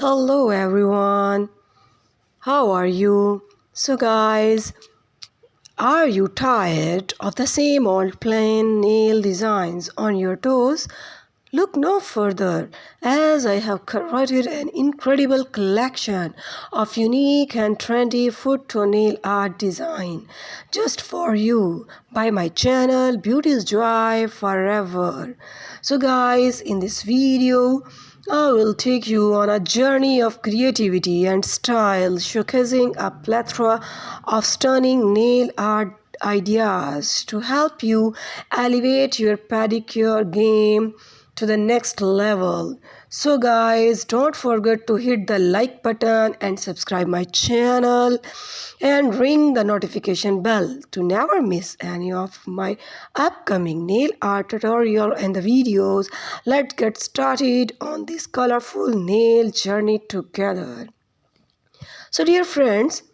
Hello everyone, how are you? So, guys, are you tired of the same old plain nail designs on your toes? Look no further, as I have curated an incredible collection of unique and trendy foot to nail art design just for you by my channel Beauty's Joy Forever. So, guys, in this video, I will take you on a journey of creativity and style, showcasing a plethora of stunning nail art ideas to help you elevate your pedicure game to the next level. So guys, don't forget to hit the like button and subscribe my channel and ring the notification bell to never miss any of my upcoming nail art tutorial and the videos. Let's get started on this colorful nail journey together. So dear friends,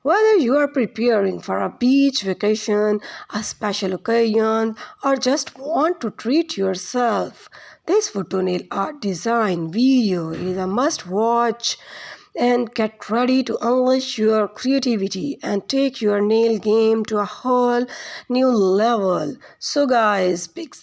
whether you are preparing for a beach vacation, a special occasion, or just want to treat yourself, this photo nail art design video is a must watch, and get ready to unleash your creativity and take your nail game to a whole new level. So guys, pick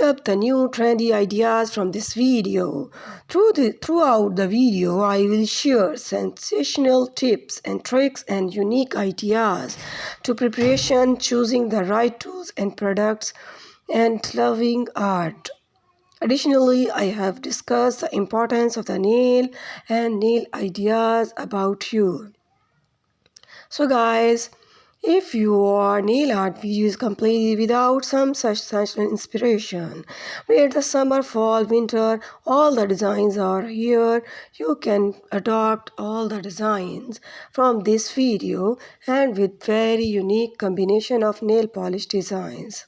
up the new trendy ideas from this video. Throughout the video, I will share sensational tips and tricks and unique ideas to preparation, choosing the right tools and products, and loving art. Additionally, I have discussed the importance of the nail and nail ideas about you. So guys, if your nail art video is completely without some such inspiration, where the summer, fall, winter, all the designs are here, you can adopt all the designs from this video and with very unique combination of nail polish designs.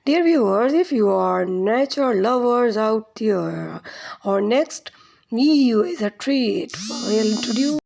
Dear viewers, if you are nature lovers out there, our next video is a treat. We'll introduce